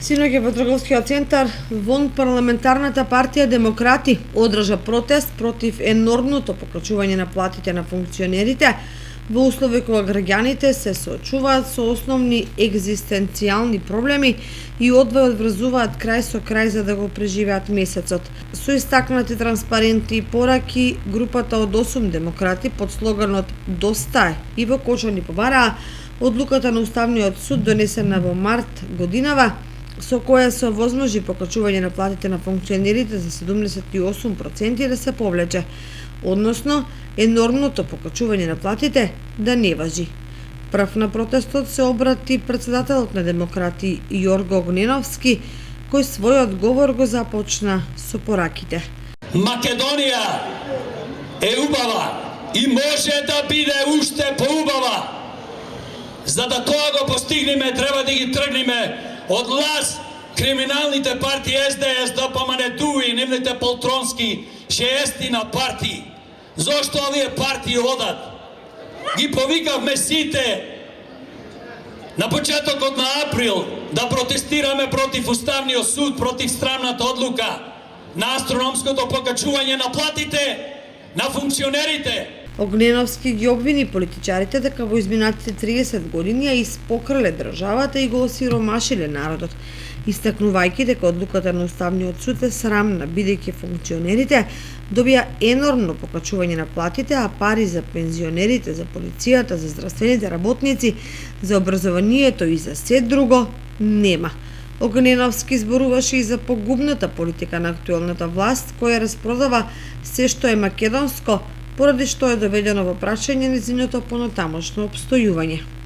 Синоќ во трговскиот центар вон парламентарната партија Демократи одржа протест против енормното покачување на платите на функционерите во услови кога граѓаните се соочуваат со основни екзистенцијални проблеми и одвој одврзуваат крај со крај за да го преживеат месецот. Со истакнати транспаренти и пораки, групата од 8 демократи под слоганот "Доста е" и во Кочани побараа одлуката на Уставниот суд донесена во март годинава, со која се овозможи покачување на платите на функционерите за 78% да се повлече, односно енормното покачување на платите да не важи. Прв на протестот се обрати председателот на Демократи Јорго Огненовски, кој својот говор го започна со пораките. Македонија е убава и може да биде уште поубава. За да тоа го постигнеме, треба да ги тргнеме од лаз криминалните партии СДС, ДПМНЕ и нивните полтронски шеестина партии. Зошто овие партии одат? Ги повикавме сите на почетокот на април да протестираме против Уставниот суд, против срамната одлука на астрономското покачување на платите на функционерите. Огненовски ги обвини политичарите дека во изминатите 30 години ја испокрале државата и го осиромашиле народот, истакнувајќи дека одлуката на Уставниот суд е срамна, бидејќи функционерите добија енормно покачување на платите, а пари за пензионерите, за полицијата, за здравствените работници, за образованието и за се друго нема. Огненовски зборуваше и за погубната политика на актуелната власт, која распродава се што е македонско, поради што е доведено во прашање нејзиното понатамошно опстојување.